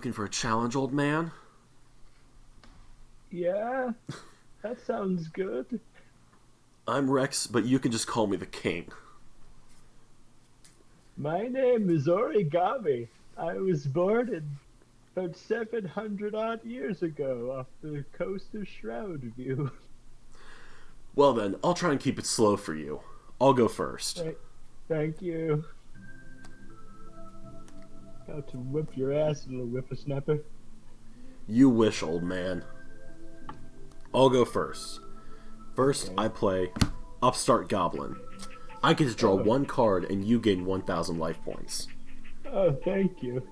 looking for a challenge, old man? Yeah, that sounds good. I'm Rex, but you can just call me the king. My name is Ory Gommy. I was born in about 700 odd years ago off the coast of Shroudview. Well then, I'll try and keep it slow for you. I'll go first. Right, thank you. About to whip your ass, little whippersnapper. You wish, old man. I'll go first. First, Okay. I play Upstart Goblin. I get to draw one card and you gain 1,000 life points. Oh, thank you.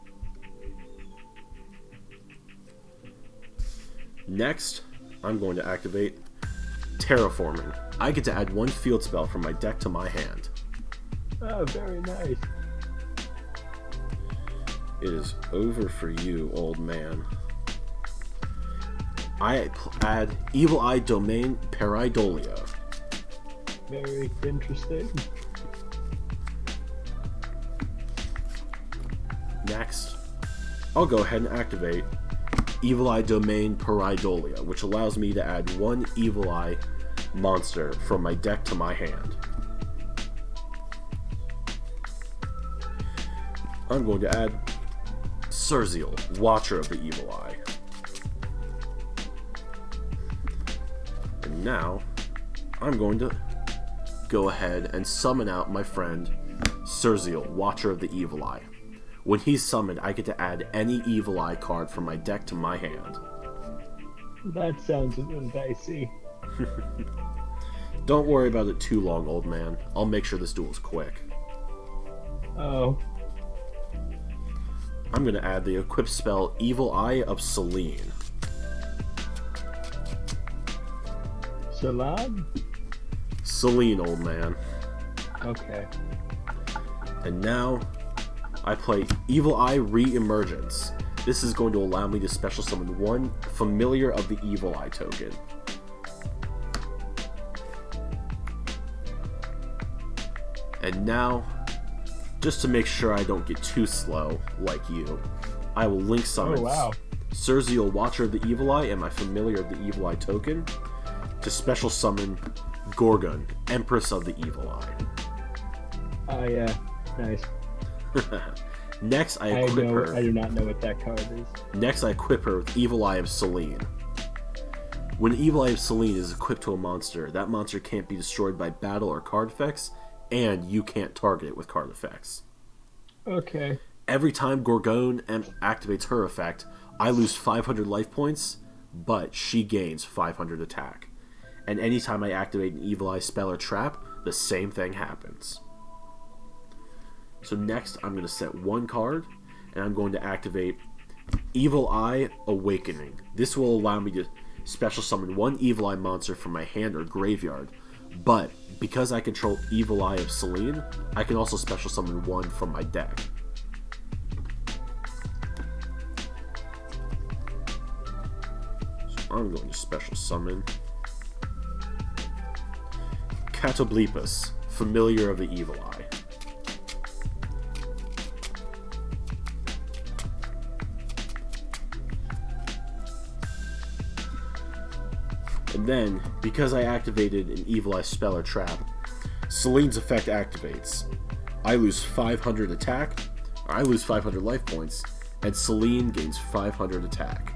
Next, I'm going to activate Terraforming. I get to add one field spell from my deck to my hand. Oh, very nice. It is over for you, old man. I add Evil Eye Domain Pareidolia. Very interesting. Next, I'll go ahead and activate Evil Eye Domain Pareidolia, which allows me to add one Evil Eye monster from my deck to my hand. I'm going to add Surzeal, Watcher of the Evil Eye. And now, I'm going to go ahead and summon out my friend Surzeal, Watcher of the Evil Eye. When he's summoned, I get to add any Evil Eye card from my deck to my hand. That sounds a little dicey. Don't worry about it too long, old man. I'll make sure this duel's quick. Oh, I'm going to add the equipped spell Evil Eye of Selene. Salad? Selene, old man. Okay. And now, I play Evil Eye Re-Emergence. This is going to allow me to special summon one Familiar of the Evil Eye token. And now, just to make sure I don't get too slow like you, I will link summon Surzeal, Watcher of the Evil Eye, and my Familiar of the Evil Eye token to special summon Gorgon, Empress of the Evil Eye. Oh yeah, nice. Next, I equip her. I do not know what that card is. Next, I equip her with Evil Eye of Selene. When Evil Eye of Selene is equipped to a monster, that monster can't be destroyed by battle or card effects, and you can't target it with card effects. Okay. Every time Gorgon activates her effect, I lose 500 life points, but she gains 500 attack. And anytime I activate an Evil Eye spell or trap, the same thing happens. So next, I'm going to set one card, and I'm going to activate Evil Eye Awakening. This will allow me to special summon one Evil Eye monster from my hand or graveyard, but because I control Evil Eye of Selene, I can also special summon one from my deck. So I'm going to special summon Catoblepus, Familiar of the Evil Eye. And then, because I activated an Evil Eye spell or trap, Selene's effect activates. I lose 500 attack, or I lose 500 life points, and Selene gains 500 attack.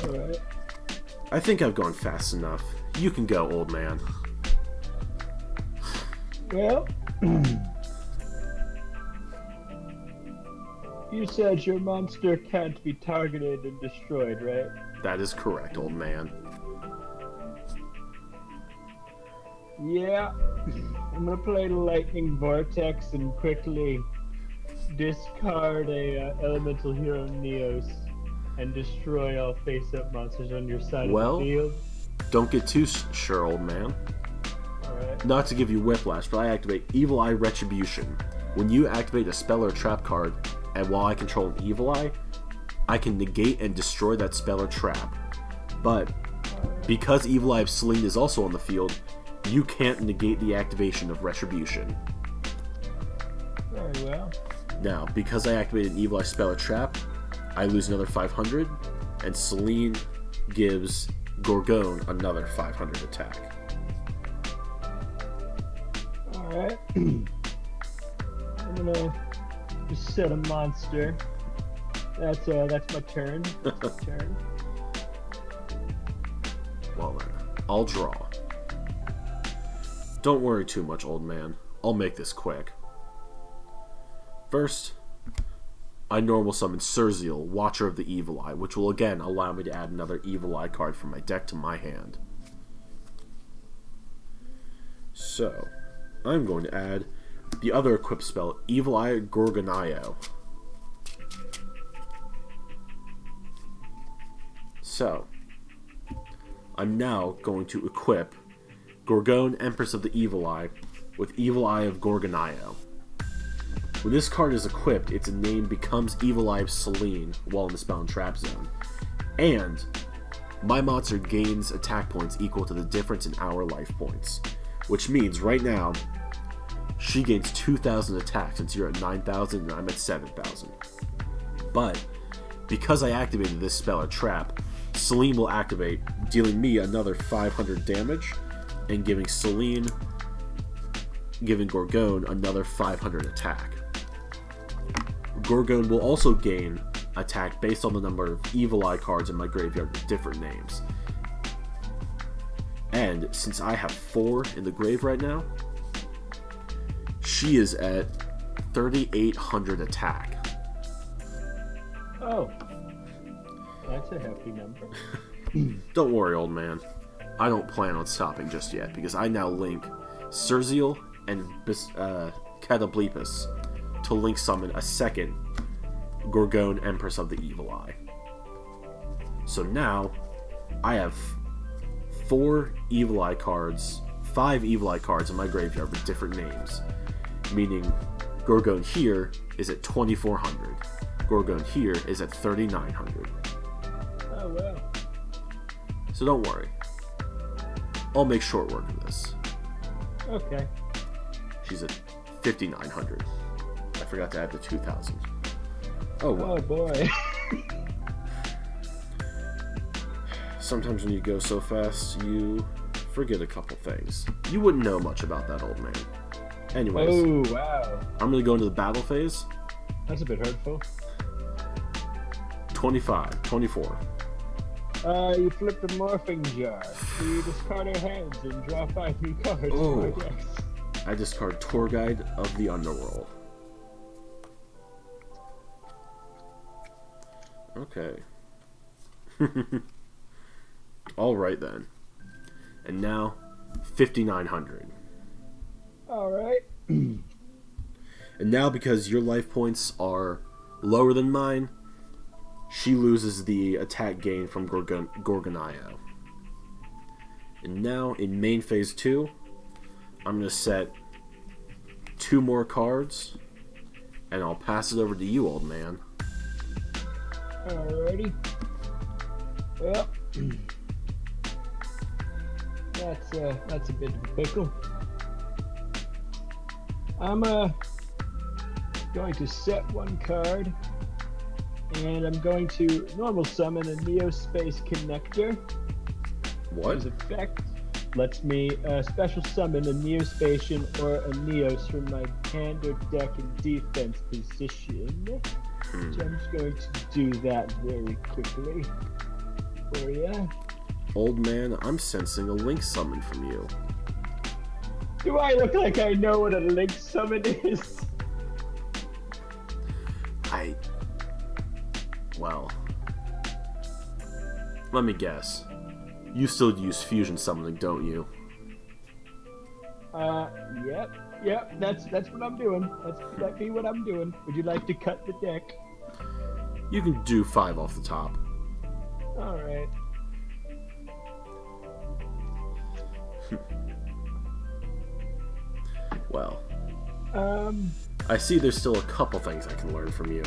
Alright. I think I've gone fast enough. You can go, old man. Well, you said your monster can't be targeted and destroyed, right? That is correct, old man. Yeah. I'm gonna play the Lightning Vortex and quickly discard a Elemental Hero Neos and destroy all face-up monsters on your side of the field. Don't get too sure, old man. Alright. Not to give you whiplash, but I activate Evil Eye Retribution. When you activate a spell or trap card, and while I control an Evil Eye, I can negate and destroy that spell or trap. But because Evil Eye of Selene is also on the field, you can't negate the activation of Retribution. Very well. Now, because I activated an Evil Eye spell or trap, I lose another 500, and Celine gives Gorgon another 500 attack. Alright. I'm gonna just set a monster. That's my turn. That's my turn. Well then, I'll draw. Don't worry too much, old man. I'll make this quick. First, I normal summon Surzeal, Watcher of the Evil Eye, which will again allow me to add another Evil Eye card from my deck to my hand. So, I'm going to add the other equipped spell, Evil Eye Gorgonaio. So, I'm now going to equip Gorgon, Empress of the Evil Eye, with Evil Eye of Gorgonaio. When this card is equipped, its name becomes Evil Eye of Celine while in the spell and trap zone. And my monster gains attack points equal to the difference in our life points. Which means right now, she gains 2,000 attack since you're at 9,000 and I'm at 7,000. But because I activated this spell or trap, Celine will activate, dealing me another 500 damage and giving Gorgon another 500 attack. Gorgon will also gain attack based on the number of Evil Eye cards in my graveyard with different names. And since I have 4 in the grave right now, she is at 3,800 attack. Oh, that's a hefty number. Don't worry, old man. I don't plan on stopping just yet, because I now link Surzeal and Catoblepus to link summon a second Gorgon, Empress of the Evil Eye. So now, I have 4 Evil Eye cards, 5 Evil Eye cards in my graveyard with different names. Meaning, Gorgon here is at 2,400. Gorgon here is at 3,900. Oh, wow. So don't worry. I'll make short work of this. Okay. She's at 5,900. I forgot to add the 2,000. Oh, well. Oh, boy. Sometimes when you go so fast, you forget a couple things. You wouldn't know much about that, old man. Anyways. Oh, wow. I'm going to go into the battle phase. That's a bit hurtful. 24. You flip the morphing jar. So you discard our hands and draw 5 new cards. Oh. Yes. I discard Tour Guide of the Underworld. Okay. Alright then. And now, 5,900. Alright. And now, because your life points are lower than mine, she loses the attack gain from Gorgonaio. And now, in main phase 2, I'm going to set 2 more cards, and I'll pass it over to you, old man. Alrighty. Well, that's a bit of a pickle. I'm going to set 1 card, and I'm going to normal summon a Neospace Connector. What? Whose effect lets me special summon a Neospatian or a Neos from my hand or deck in defense position. So I'm just going to do that very quickly for you. Old man, I'm sensing a link summon from you. Do I look like I know what a link summon is? Well, let me guess. You still use fusion summoning, don't you? Yep, that's what I'm doing. That'd be what I'm doing. Would you like to cut the deck? You can do 5 off the top. Alright. Well, I see there's still a couple things I can learn from you.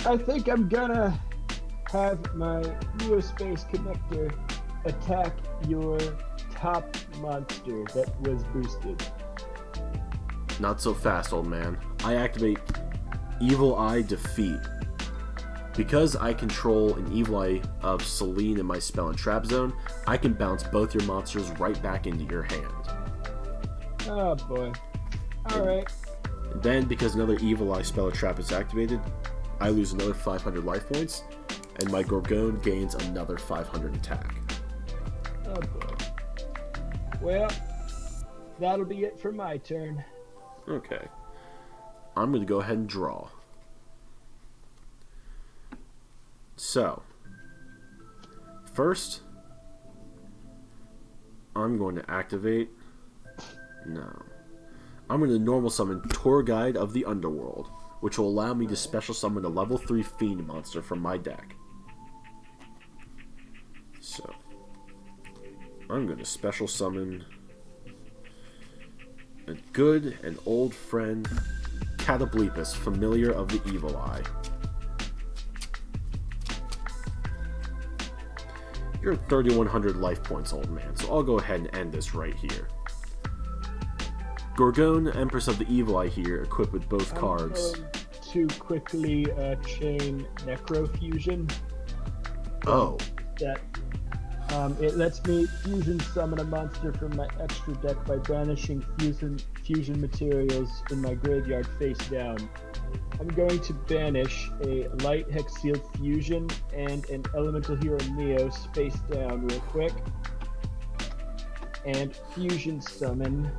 I think I'm gonna have my Neospace Connector attack your top monster that was boosted. Not so fast, old man. I activate Evil Eye Defeat. Because I control an Evil Eye of Celine in my spell and trap zone, I can bounce both your monsters right back into your hand. Oh boy. Alright. Then, because another Evil Eye spell or trap is activated, I lose another 500 life points, and my Gorgon gains another 500 attack. Oh boy. Well, that'll be it for my turn. Okay. I'm going to go ahead and draw. So, first, I'm going to activate... No. I'm going to normal summon Tour Guide of the Underworld, which will allow me to special summon a level 3 Fiend monster from my deck. So, I'm going to special summon a good and old friend, Catoblepus, Familiar of the Evil Eye. You're at 3,100 life points, old man, so I'll go ahead and end this right here. Gorgon, Empress of the Evil Eye here, equipped with both cards. I'm going to quickly chain Necrofusion. Oh. That it lets me fusion summon a monster from my extra deck by banishing fusion materials in my graveyard face down. I'm going to banish a Light Hexseal Fusion and an Elemental Hero Neos face down real quick. And fusion summon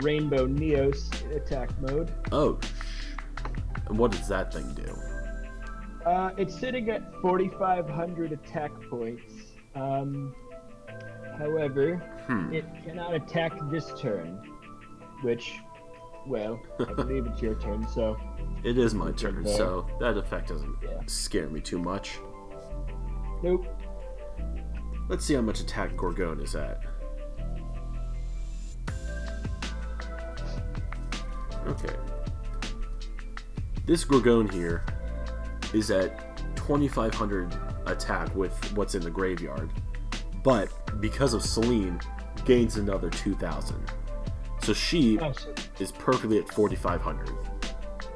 Rainbow Neos in attack mode. Oh. And what does that thing do? It's sitting at 4,500 attack points. However, it cannot attack this turn, which, well, I believe it's your turn, so... It is my turn, so that effect doesn't scare me too much. Nope. Let's see how much attack Gorgon is at. Okay. This Gorgon here is at 2,500 attack with what's in the graveyard, but because of Celine, gains another 2,000. So she is perfectly at 4,500.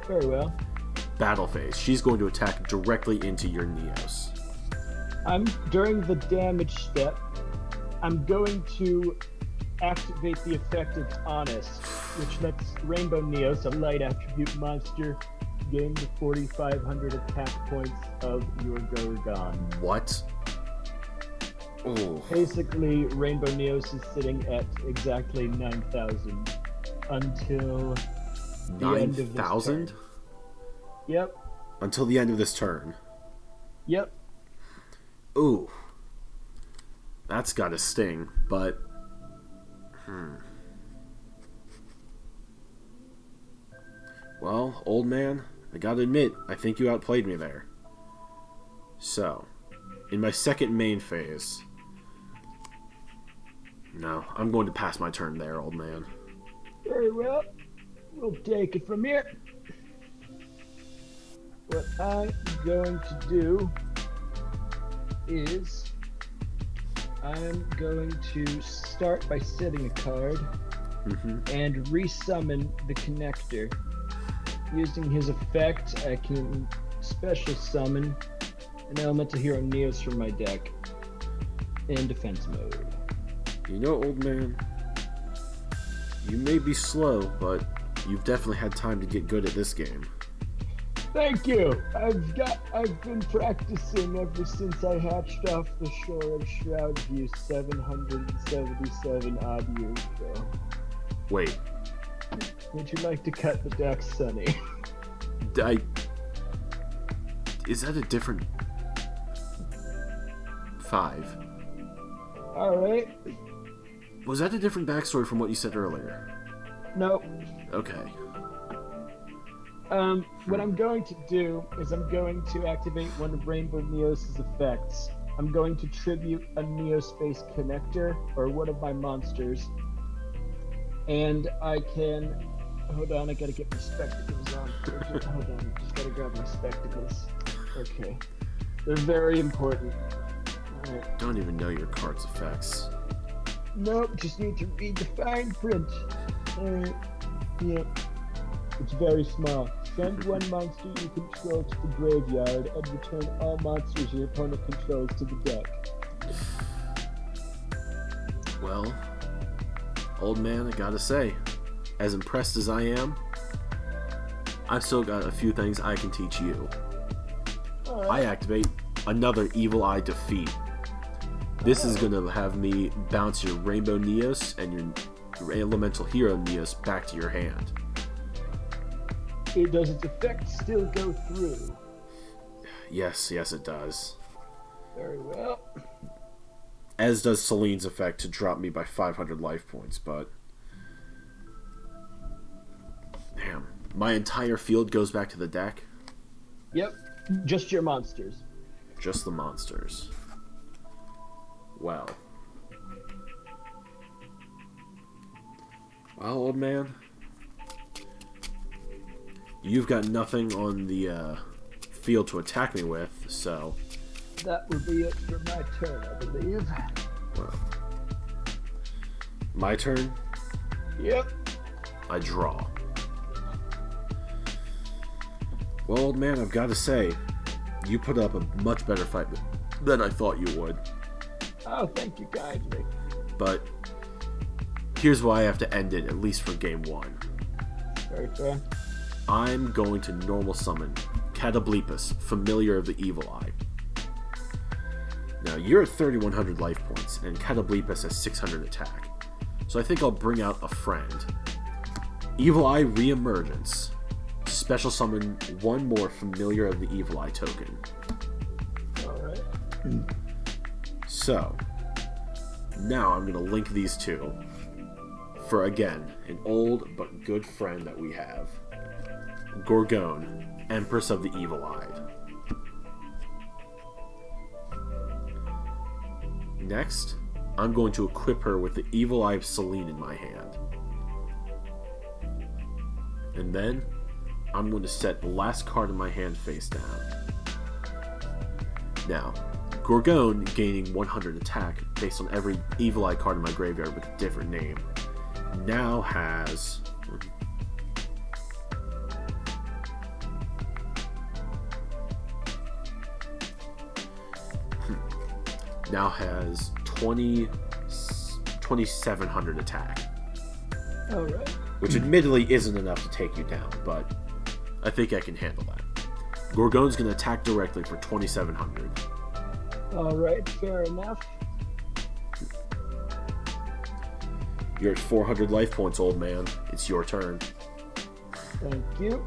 Very well. Battle phase. She's going to attack directly into your Neos. During the damage step, I'm going to activate the effect of Honest, which lets Rainbow Neos, a light attribute monster, gain the 4,500 attack points of your Gorgon. What? Oh. Basically, Rainbow Neos is sitting at exactly 9,000 until the end of this 9,000? turn. Yep. Until the end of this turn. Yep. Ooh. That's gotta sting, but... Well, old man, I gotta admit, I think you outplayed me there. So, in my second main phase... No, I'm going to pass my turn there, old man. Very well. We'll take it from here. What I'm going to do is I'm going to start by setting a card and resummon the connector. Using his effect, I can special summon an Elemental Hero Neos from my deck in defense mode. You know, old man, you may be slow, but you've definitely had time to get good at this game. Thank you. I've been practicing ever since I hatched off the shore of Shroudview 777 odd years ago. Wait. Would you like to cut the deck, Sonny? Is that a different 5? Alright. Was that a different backstory from what you said earlier? Nope. Okay. What I'm going to do is I'm going to activate one of Rainbow Neos' effects. I'm going to tribute a Neospace connector, or one of my monsters. And I can... Hold on, I gotta get my spectacles on. Hold on, just gotta grab my spectacles. Okay. They're very important. Alright. Don't even know your card's effects. Nope, just need to read the fine print. Alright. Yep. It's very small. Send one monster you control to the graveyard and return all monsters your opponent controls to the deck. Well, old man, I gotta say, as impressed as I am, I've still got a few things I can teach you. Alright. I activate another Evil Eye Defeat. This is going to have me bounce your Rainbow Neos and your Elemental Hero Neos back to your hand. Does its effect still go through? Yes, it does. Very well. As does Celine's effect to drop me by 500 life points, but... Damn. My entire field goes back to the deck? Yep. Just your monsters. Just the monsters. Well, old man, you've got nothing on the field to attack me with, so... That will be it for my turn, I believe. Well, my turn? Yep. I draw. Well, old man, I've got to say, you put up a much better fight than I thought you would. Oh, thank you kindly. But here's why I have to end it, at least for game one. Very fair. I'm going to normal summon Catoblepus, Familiar of the Evil Eye. Now, you're at 3,100 life points, and Catoblepus has 600 attack. So I think I'll bring out a friend. Evil Eye Reemergence. Special summon one more Familiar of the Evil Eye token. Alright. So, now I'm going to link these two for, again, an old but good friend that we have. Gorgone, Empress of the Evil-Eyed. Next, I'm going to equip her with the Evil Eye of Celine in my hand. And then, I'm going to set the last card in my hand face down. Now, Gorgone, gaining 100 attack based on every Evil Eye card in my graveyard with a different name, now has... now has 2,700 attack. Alright. Which admittedly isn't enough to take you down, but I think I can handle that. Gorgone's going to attack directly for 2,700. Alright, fair enough. You're at 400 life points, old man. It's your turn. Thank you.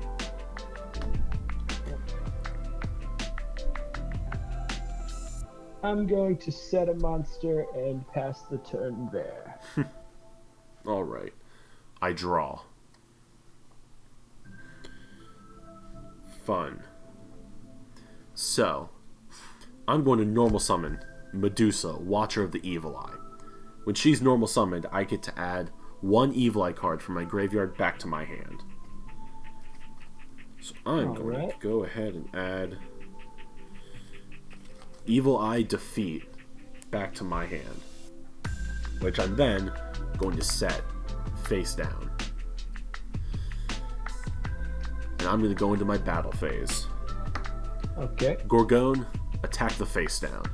I'm going to set a monster and pass the turn there. Alright. I draw. Fun. So, I'm going to normal summon Medusa, Watcher of the Evil Eye. When she's normal summoned, I get to add one Evil Eye card from my graveyard back to my hand. So I'm going to go ahead and add Evil Eye Defeat back to my hand, which I'm then going to set face down. And I'm going to go into my battle phase. Okay. Gorgone, attack the face down.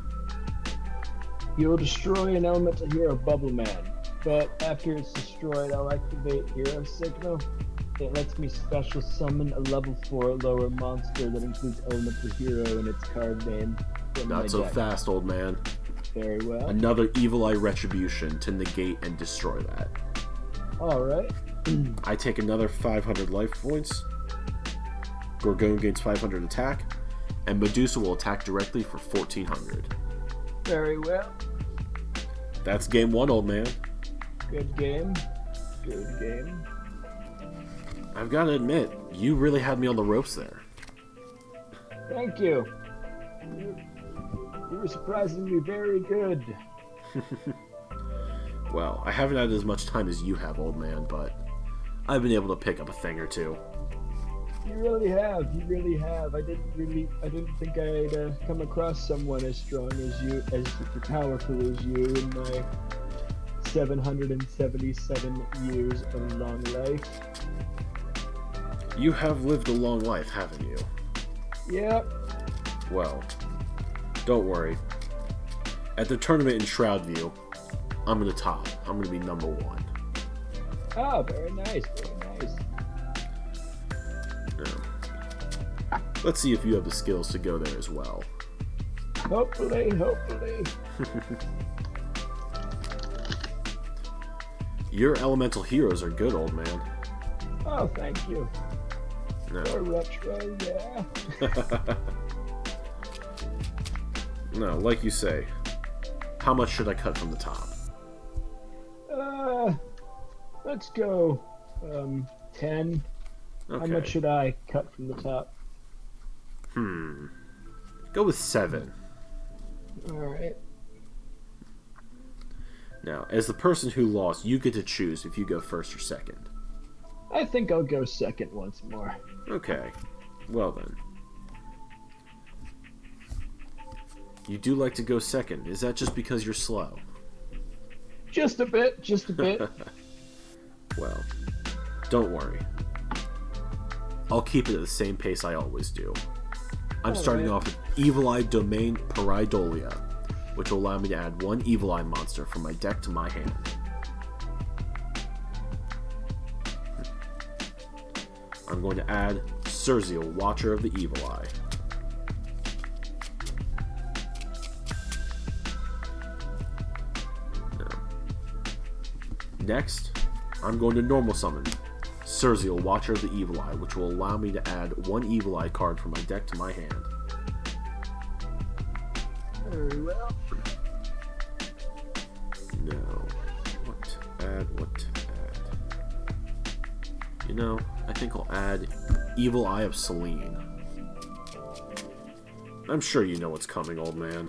You'll destroy an elemental hero, Bubble Man, but after it's destroyed, I'll activate Hero Signal. It lets me special summon a level 4 lower monster that includes elemental hero in its card name. Not so fast, old man. Very well. Another Evil Eye Retribution to negate and destroy that. Alright. I take another 500 life points. Gorgone gains 500 attack, and Medusa will attack directly for 1,400. Very well. That's game one, old man. Good game. Good game. I've got to admit, you really had me on the ropes there. Thank you. You were surprisingly very good. Well, I haven't had as much time as you have, old man, but I've been able to pick up a thing or two. You really have. You really have. I didn't think I'd come across someone as strong as you, as powerful as you in my 777 years of long life. You have lived a long life, haven't you? Yep. Well, don't worry. At the tournament in Shroudview, I'm gonna top. I'm gonna be number 1. Oh, very nice, very nice. Now, let's see if you have the skills to go there as well. Hopefully. Your elemental heroes are good, old man. Oh, thank you. No. For retro, yeah. No, like you say. How much should I cut from the top? Let's go 10. Okay. How much should I cut from the top? Go with 7. Alright. Now, as the person who lost, you get to choose if you go first or second. I think I'll go second once more. Okay. Well then. You do like to go second. Is that just because you're slow? Just a bit, just a bit. Well, don't worry. I'll keep it at the same pace I always do. I'm starting off with Evil Eye Domain Pareidolia, which will allow me to add 1 Evil Eye monster from my deck to my hand. I'm going to add Surzeal, Watcher of the Evil Eye. Next, I'm going to normal summon Surzeal, Watcher of the Evil Eye, which will allow me to add 1 Evil Eye card from my deck to my hand. Very well. No. What to add? You know, I think I'll add Evil Eye of Selene. I'm sure you know what's coming, old man.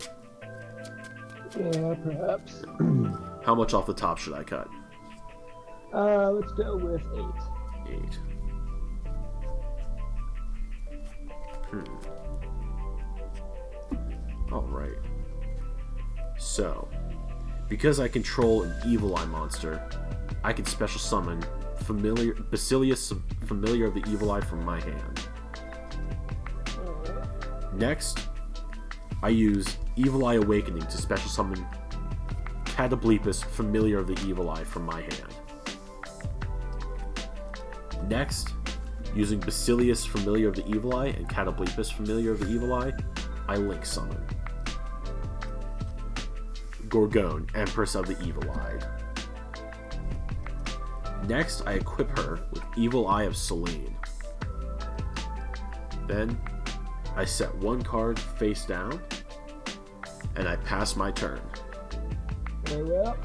Yeah, perhaps. How much off the top should I cut? Let's go with 8. 8. Alright. So, because I control an Evil Eye monster, I can special summon Basilius Familiar of the Evil Eye from my hand. Next, I use Evil Eye Awakening to special summon Catoblepus Familiar of the Evil Eye from my hand. Next, using Basilius Familiar of the Evil Eye and Catoblepus Familiar of the Evil Eye, I link summon Gorgone, Empress of the Evil Eye. Next, I equip her with Evil Eye of Selene. Then, I set 1 card face down, and I pass my turn. Very well.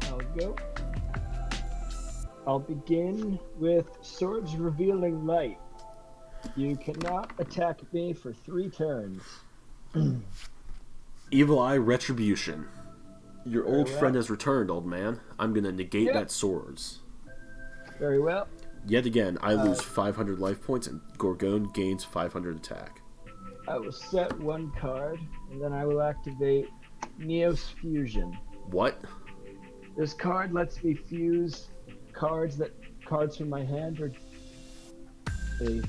I'll go. I'll begin with Sword's Revealing Light. You cannot attack me for 3 turns. Evil Eye Retribution. Your old well. friend has returned, old man. I'm gonna negate that swords. Very well. Yet again, I lose 500 life points and Gorgone gains 500 attack. I will set 1 card, and then I will activate Neos Fusion. What? This card lets me fuse cards from my hand or a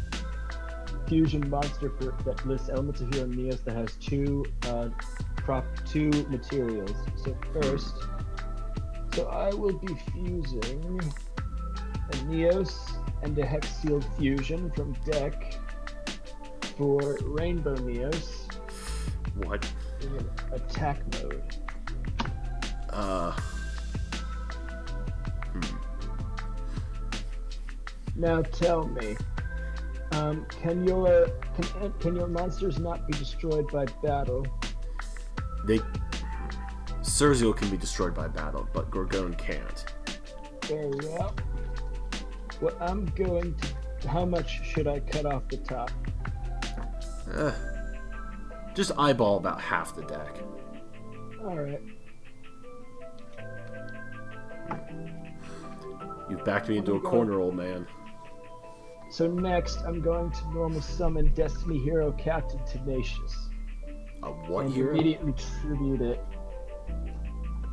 fusion monster that lists elemental hero Neos that has 2 materials. So first, I will be fusing a Neos and a Hex Sealed Fusion from deck for Rainbow Neos. What? In attack mode. Now tell me, can your monsters not be destroyed by battle? Surzeal can be destroyed by battle, but Gorgone can't. Very well. What I'm going to... How much should I cut off the top? Just eyeball about half the deck. Alright. You've backed me into a corner, old man. So next, I'm going to normal summon Destiny Hero Captain Tenacious. A what and hero? Immediately tribute it.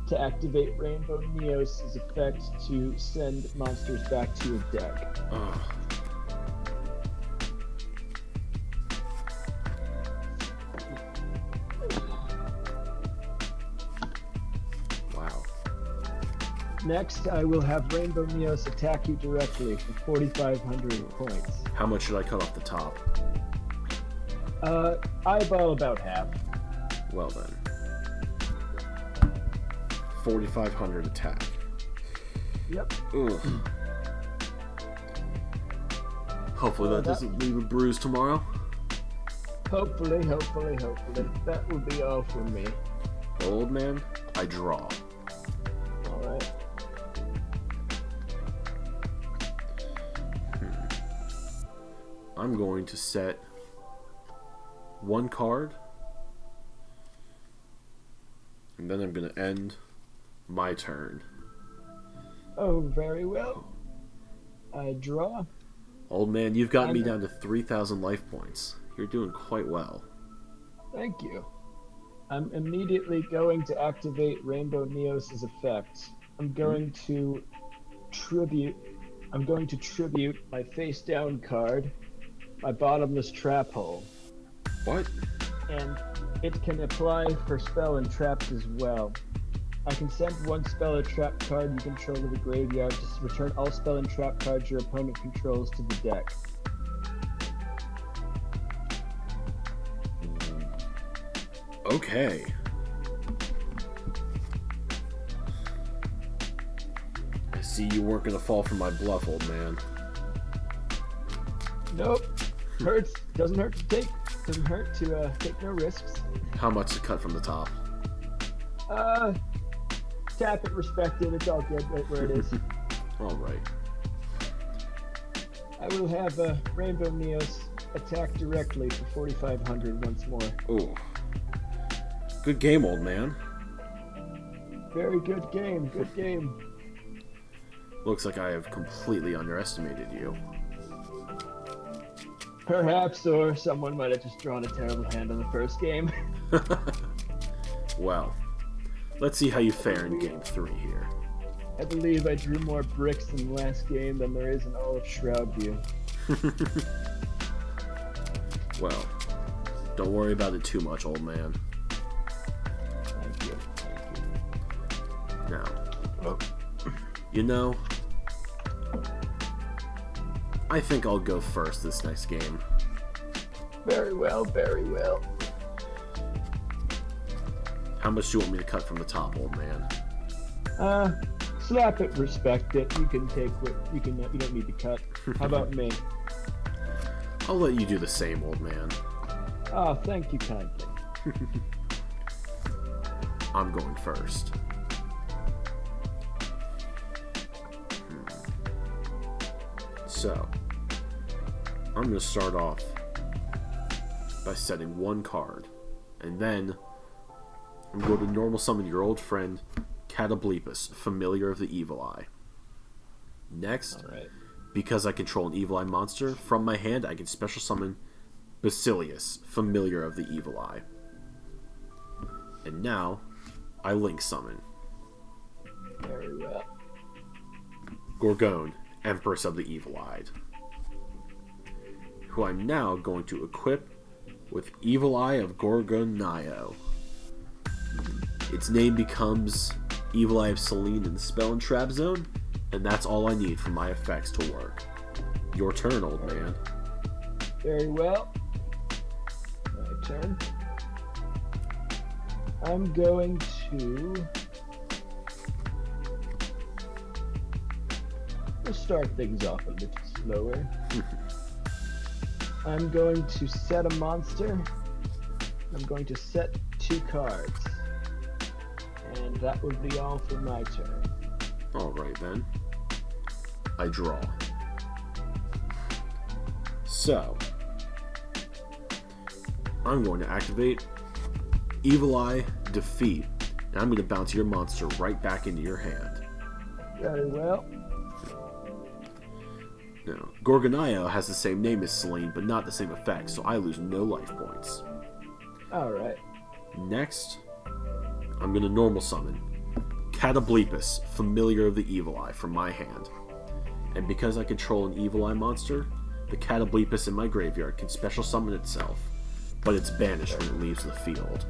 to activate Rainbow Neos' effect to send monsters back to your deck. Ugh. Wow. Next, I will have Rainbow Neos attack you directly for 4,500 points. How much should I cut off the top? Eyeball about half. Well then. 4,500 attack. Yep. Ugh. Hopefully that doesn't leave a bruise tomorrow. Hopefully. That will be all for me. Old man, I draw. Alright. I'm going to set one card, and then I'm going to end my turn. Oh, very well. I draw. Old man, you've gotten me down to 3,000 life points. You're doing quite well. Thank you. I'm immediately going to activate Rainbow Neos' effect. I'm going to tribute my face down card, my bottomless trap hole. What? And it can apply for spell and traps as well. I can send one spell or trap card you control to the graveyard to return all spell and trap cards your opponent controls to the deck. Okay. I see you weren't going to fall for my bluff, old man. Nope. Hurts. Doesn't hurt to take. Doesn't hurt to take no risks. How much to cut from the top? Tap it, respect it. It's all good right where it is. All right. I will have Rainbow Neos attack directly for 4,500 once more. Ooh. Good game, old man. Very good game. Good game. Looks like I have completely underestimated you. Perhaps, or someone might have just drawn a terrible hand on the first game. Well, let's see how you fare in game 3 here. I believe I drew more bricks in the last game than there is in all of Shroudview. Well, don't worry about it too much, old man. Thank you. Now, you know, I think I'll go first this next game. Very well, very well. How much do you want me to cut from the top, old man? Slap it, respect it. You can take what you can. You don't need to cut. How about me? I'll let you do the same, old man. Oh, thank you kindly. I'm going first. So, I'm going to start off by setting one card, and then I'm going to normal summon your old friend, Catoblepus, Familiar of the Evil Eye. Next, because I control an Evil Eye monster, from my hand I can special summon Basilius, Familiar of the Evil Eye. And now, I link summon Very well. Gorgone, Empress of the Evil-Eyed, who I'm now going to equip with Evil Eye of Gorgonio. Its name becomes Evil Eye of Selene in the Spell and Trap Zone, and that's all I need for my effects to work. Your turn, old man. Very well. My turn. I'm going to... We'll start things off a little slower. I'm going to set a monster. I'm going to set 2 cards. And that would be all for my turn. Alright then. I draw. So, I'm going to activate Evil Eye Defeat, and I'm going to bounce your monster right back into your hand. Very well. Now, Gorgonio has the same name as Selene, but not the same effect, so I lose no life points. Alright. Next, I'm going to normal summon Catoblepus, Familiar of the Evil Eye, from my hand. And because I control an Evil Eye monster, the Catoblepus in my graveyard can special summon itself, but it's banished when it leaves the field.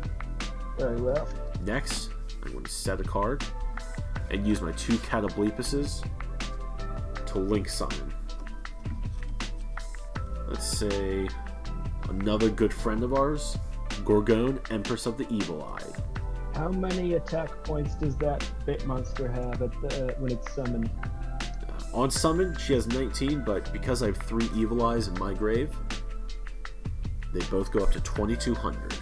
Very well. Next, I'm going to set a card and use my 2 Catoblepuses to link summon. Let's say another good friend of ours, Gorgone, Empress of the Evil Eye. How many attack points does that bit monster have when it's summoned? On summon, she has 19, but because I have 3 Evil Eyes in my grave, they both go up to 2,200.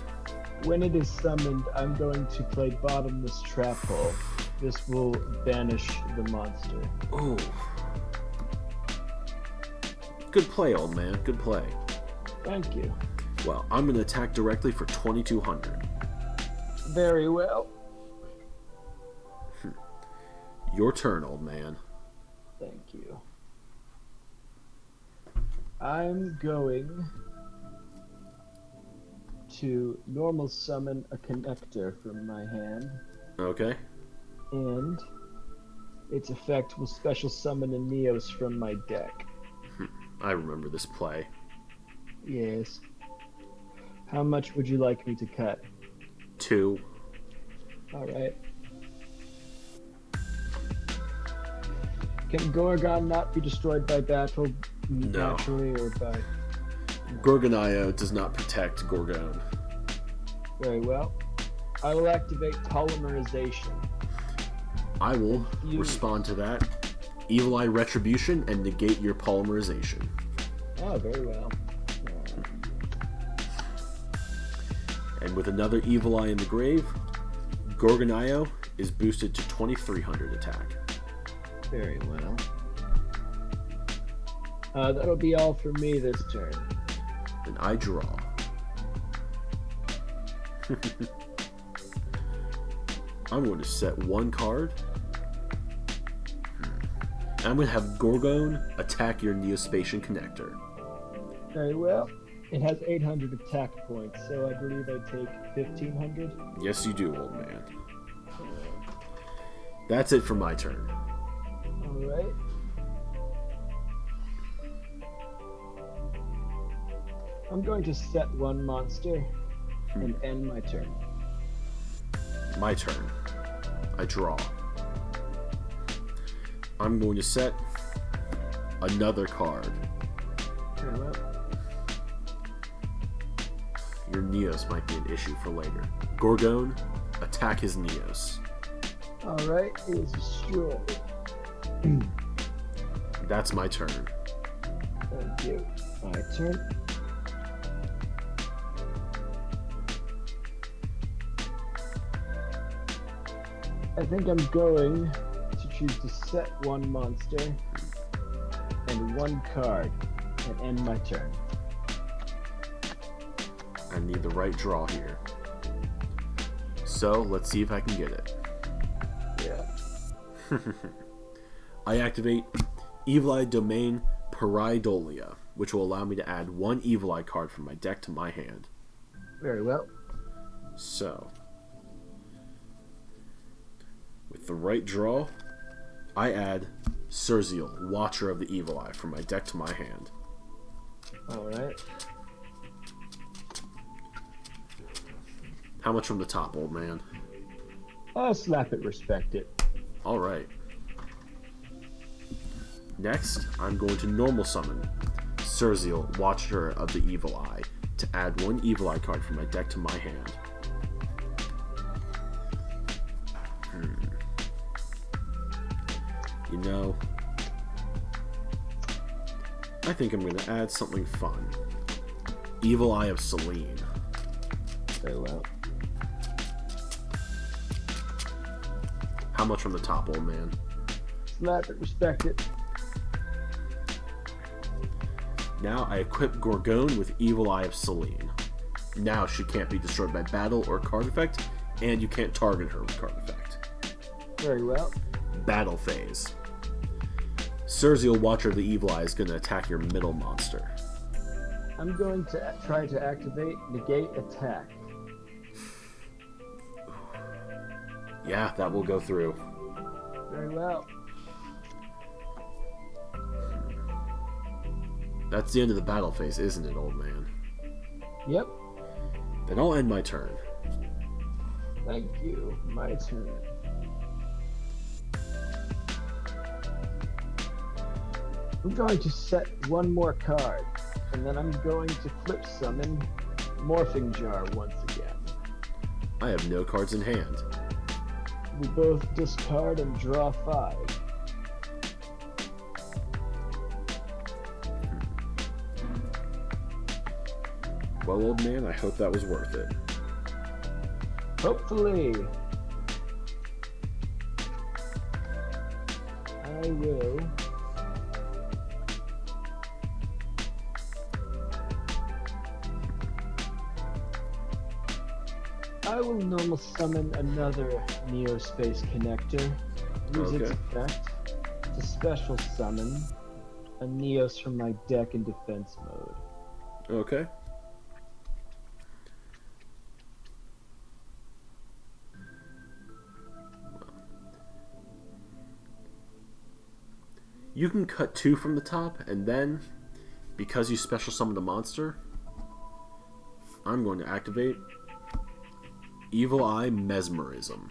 When it is summoned, I'm going to play Bottomless Trap Hole. This will banish the monster. Oh. Good play, old man. Good play. Thank you. Well, I'm going to attack directly for 2,200. Very well. Your turn, old man. Thank you. I'm going to normal summon a connector from my hand. Okay. And its effect will special summon a Neos from my deck. I remember this play. Yes. How much would you like me to cut? 2. Alright. Can Gorgon not be destroyed by battle naturally or by... Gorgonio does not protect Gorgone. Very well. I will activate polymerization. I will respond to that. Evil Eye Retribution and negate your polymerization. Oh, very well. And with another Evil Eye in the grave, Gorgonio is boosted to 2,300 attack. Very well. That'll be all for me this turn. And I draw. I'm going to set 1 card. And I'm going to have Gorgone attack your Neospatian connector. Very well. It has 800 attack points, so I believe I take 1,500. Yes, you do, old man. That's it for my turn. Alright. I'm going to set 1 monster and end my turn. My turn. I draw. I'm going to set another card. Very well. Your Neos might be an issue for later. Gorgone, attack his Neos. Alright, it is destroyed. That's my turn. Thank you. My turn. I think I'm going to choose to set 1 monster and 1 card and end my turn. I need the right draw here. So, let's see if I can get it. Yeah. I activate Evil Eye Domain Pareidolia, which will allow me to add 1 Evil Eye card from my deck to my hand. Very well. So, with the right draw, I add Surzeal, Watcher of the Evil Eye, from my deck to my hand. Alright. How much from the top, old man? Slap it, respect it. Alright. Next, I'm going to normal summon Surzeal, Watcher of the Evil Eye, to add 1 Evil Eye card from my deck to my hand. You know, I think I'm going to add something fun. Evil Eye of Selene. Very well. How much from the top, old man? Slap it, respect it. Now I equip Gorgone with Evil Eye of Selene. Now she can't be destroyed by battle or card effect, and you can't target her with card effect. Very well. Battle phase. Surzeal, Watcher of the Evil Eye, is going to attack your middle monster. I'm going to try to activate Negate Attack. Yeah, that will go through. Very well. That's the end of the battle phase, isn't it, old man? Yep. Then I'll end my turn. Thank you. My turn. I'm going to set one more card, and then I'm going to flip summon Morphing Jar once again. I have no cards in hand. We both discard and draw 5. Well, old man, I hope that was worth it. Hopefully. I will. I will normal summon another Neospace Connector. Use its effect to special summon a Neos from my deck in defense mode. Okay. You can cut 2 from the top, and then, because you special summoned a monster, I'm going to activate Evil Eye Mesmerism.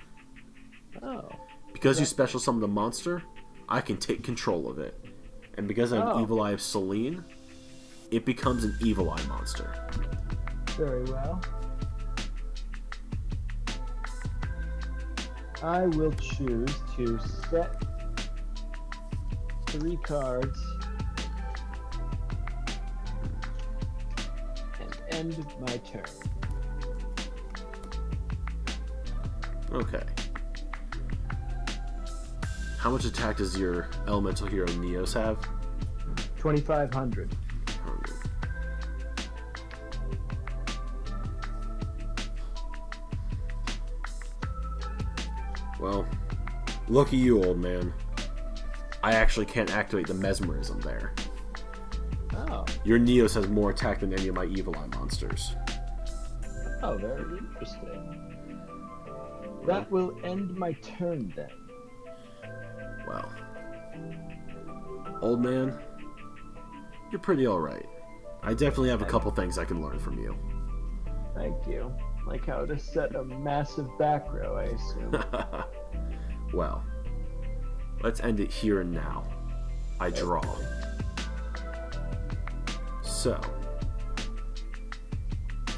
Oh. Because you special summoned a monster, I can take control of it. And because I have Evil Eye of Selene, it becomes an Evil Eye monster. Very well. I will choose to set 3 cards and end my turn. Okay. How much attack does your elemental hero Neos have? 2,500. Well, look at you, old man. I actually can't activate the mesmerism there. Oh. Your Neos has more attack than any of my Evil Eye monsters. Oh, very interesting. That will end my turn then. Well, old man, you're pretty alright. I definitely have a couple things I can learn from you. Thank you. Like how to set a massive back row, I assume. Well, let's end it here and now. I draw. So,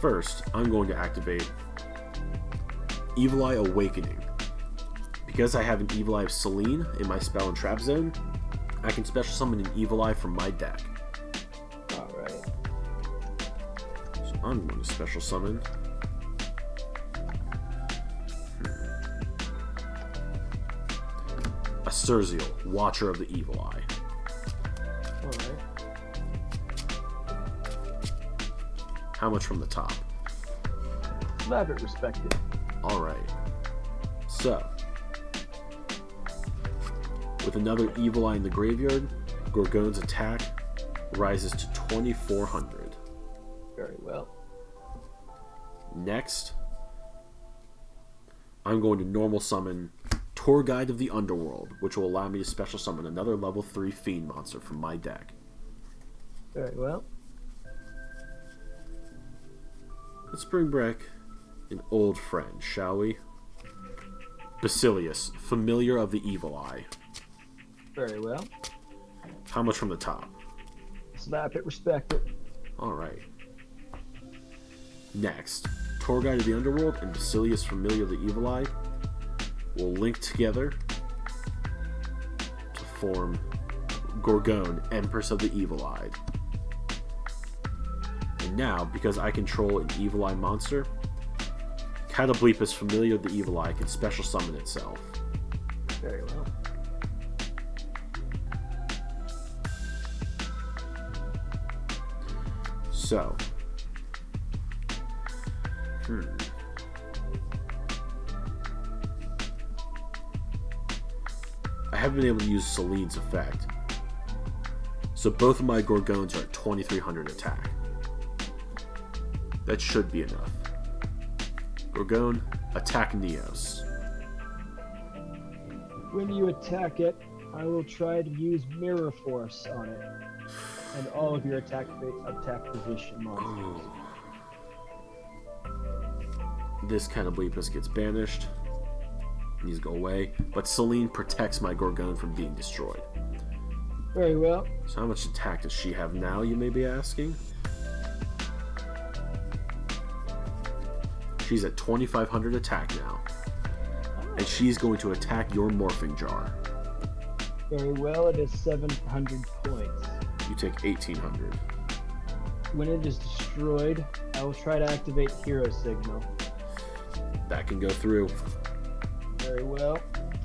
first, I'm going to activate Evil Eye Awakening. Because I have an Evil Eye of Selene in my spell and trap zone, I can special summon an Evil Eye from my deck. Alright. So I'm going to special summon a Surziel, Watcher of the Evil Eye. Alright. How much from the top? Elaborate respected. Alright. So, with another Evil Eye in the graveyard, Gorgon's attack rises to 2,400. Very well. Next, I'm going to normal summon Tour Guide of the Underworld, which will allow me to special summon another level 3 Fiend monster from my deck. Very well. Let's bring back an old friend, shall we? Basilius, Familiar of the Evil Eye. Very well. How much from the top? Slap it, respect it. Alright. Next, Tour Guide of the Underworld and Basilius, Familiar of the Evil Eye will link together to form Gorgon, Empress of the Evil Eye. And now, because I control an Evil Eye monster, Catoblepus, Familiar of the Evil Eye, can special summon itself. Very well. So, I haven't been able to use Selene's effect. So both of my Gorgons are at 2,300 attack. That should be enough. Gorgon, attack Neos. When you attack it, I will try to use Mirror Force on it. And all of your attack position monsters. This Canoblepus gets banished. These go away. But Celine protects my Gorgone from being destroyed. Very well. So how much attack does she have now, you may be asking? She's at 2,500 attack now. And she's going to attack your Morphing Jar. Very well, it is 700 points. You take 1,800. When it is destroyed, I will try to activate Hero Signal. That can go through. Very well.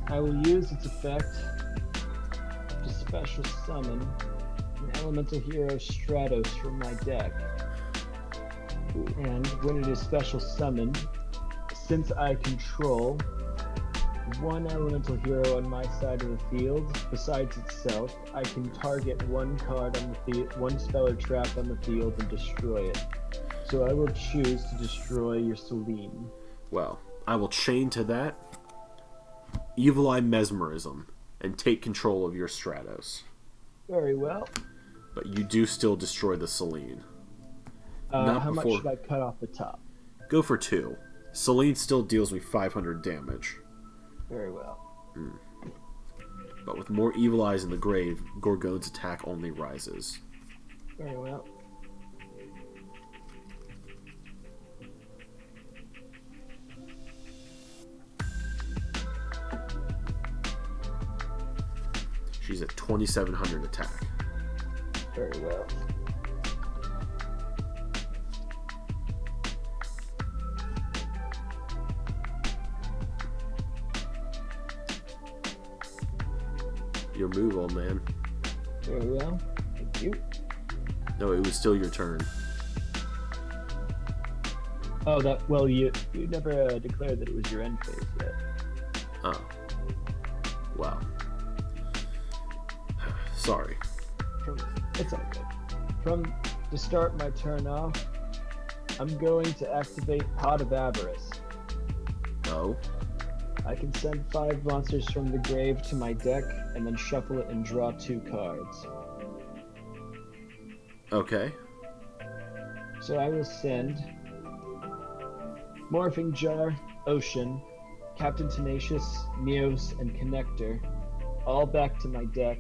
I will use its effect to special summon an Elemental Hero Stratos from my deck. Ooh. And when it is special summoned, since I control one elemental hero on my side of the field, besides itself, I can target one card on the field, one spell or trap on the field, and destroy it. So I will choose to destroy your Celine. Well, I will chain to that Evil Eye Mesmerism and take control of your Stratos. Very well. But you do still destroy the Celine. How much should I cut off the top? Go for 2. Celine still deals me 500 damage. Very well. But with more Evil Eyes in the grave, Gorgone's attack only rises. Very well. She's at 2,700 attack. Very well. Your move, old man. Very well. Thank you. No, it was still your turn. Oh, well, you never declared that it was your end phase yet. Oh. Wow. Sorry. It's all good. To start my turn off, I'm going to activate Pot of Avarice. Oh. I can send 5 monsters from the grave to my deck, and then shuffle it and draw 2 cards. Okay. So I will send Morphing Jar, Ocean, Captain Tenacious, Neos, and Connector all back to my deck,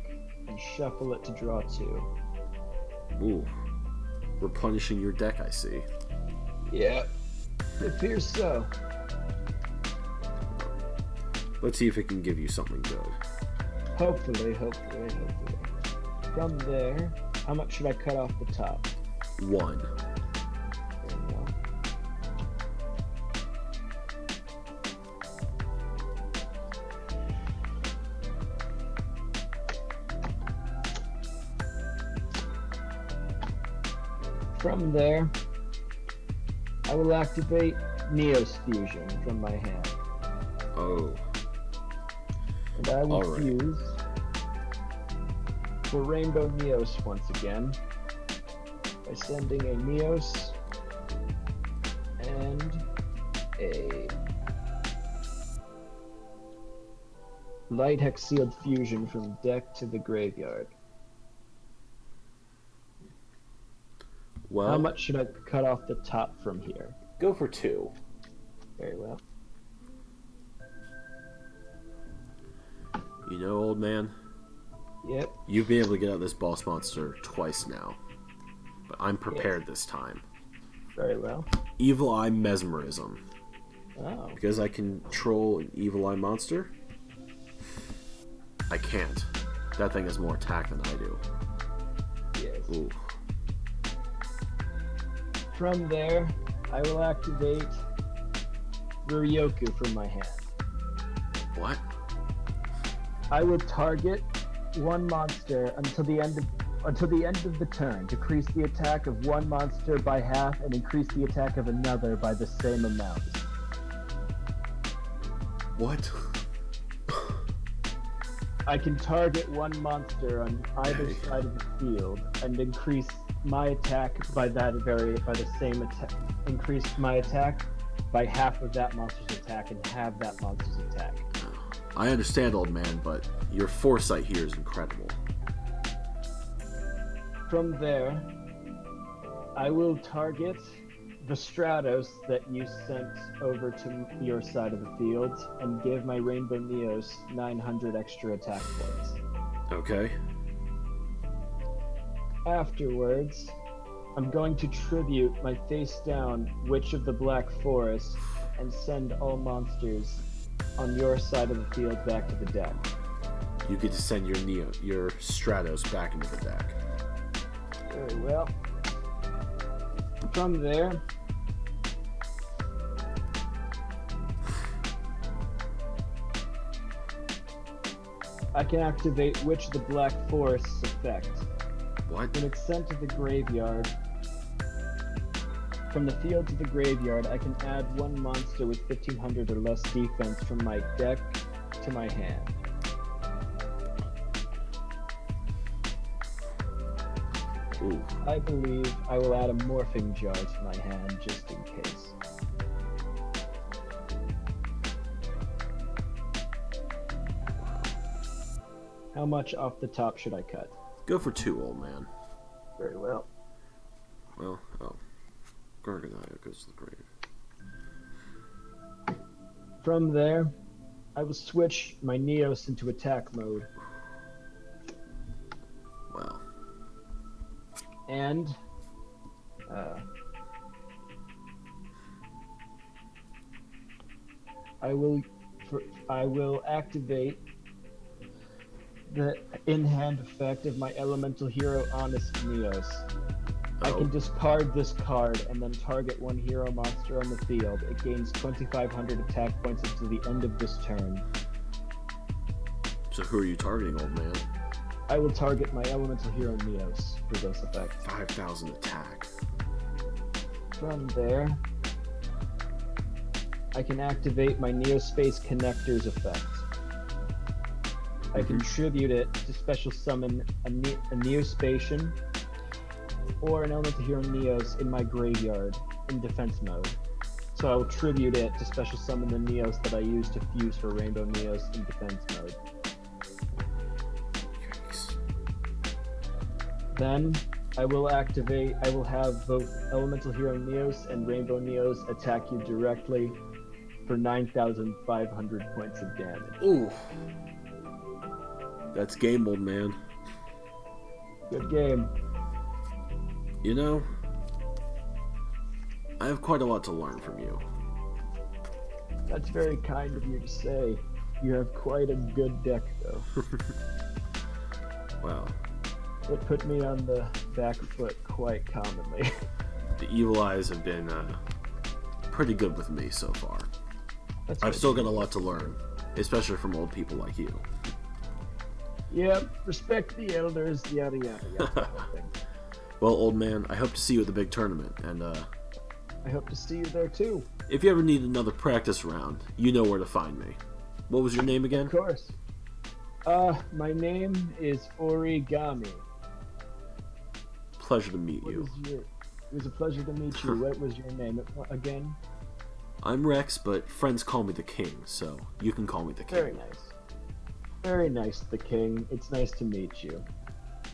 and shuffle it to draw 2. Ooh. Replenishing your deck, I see. Yeah. It appears so. Let's see if it can give you something good. Hopefully. From there, how much should I cut off the top? 1. There we go. From there, I will activate Neos Fusion from my hand. Oh. And I will Alright. fuse for Rainbow Neos once again by sending a Neos and a Light Hex Sealed Fusion from deck to the graveyard. Well, How much should I cut off the top from here? go for 2. Very well. You know, old man, Yep. you've been able to get out this boss monster twice now. But I'm prepared this time. Very well. Evil Eye Mesmerism. Oh. Because I control an Evil Eye monster, I can't. That thing has more attack than I do. Yes. Ooh. From there, I will activate Ruryoku from my hand. What? I will target one monster until the end of the turn. Decrease the attack of one monster by half and increase the attack of another by the same amount. What? I can target one monster on either Okay. side of the field and increase my attack by the same attack. Increase my attack by half of that monster's attack and halve that monster's attack. I understand, old man, but your foresight here is incredible. From there, I will target the Stratos that you sent over to your side of the field and give my Rainbow Neos 900 extra attack points. Okay. Afterwards, I'm going to tribute my face down Witch of the Black Forest and send all monsters on your side of the field back to the deck. You get to send your Stratos back into the deck. Very well. From there, I can activate Witch of the Black Forest's effect. What? When it's sent to the graveyard, from the field to the graveyard, I can add one monster with 1500 or less defense from my deck to my hand. Ooh. I believe I will add a morphing jar to my hand just in case. How much off the top should I cut? Go for 2, old man. Very well. Well, Garganaya goes to the grave. From there, I will switch my Neos into attack mode. Well. And I will activate the in-hand effect of my elemental hero Honest Neos. I can discard this card and then target one hero monster on the field. It gains 2,500 attack points until the end of this turn. So who are you targeting, old man? I will target my elemental hero Neos for this effect. 5,000 attack. From there, I can activate my Neospace Connectors effect. I contribute it to special summon a Neospatian or an elemental hero Neos in my graveyard in defense mode. So I will tribute it to special summon the Neos that I use to fuse for Rainbow Neos in defense mode. Yikes. Then I will have both elemental hero Neos and Rainbow Neos attack you directly for 9,500 points of damage. Ooh. That's game, old man. Good game. You know, I have quite a lot to learn from you. That's very kind of you to say. You have quite a good deck, though. Wow. It put me on the back foot quite commonly. The evil eyes have been pretty good with me so far. That's I've still got a lot to learn, especially from old people like you. Yep, respect the elders, yada yada yada. Well, old man, I hope to see you at the big tournament, and I hope to see you there too. if you ever need another practice round, you know where to find me. What was your name again? Of course. My name is Ory Gommy. Pleasure to meet you. It was a pleasure to meet you. What was your name again? I'm Rex, but friends call me the King, so you can call me the King. Very nice. Very nice, the King. It's nice to meet you.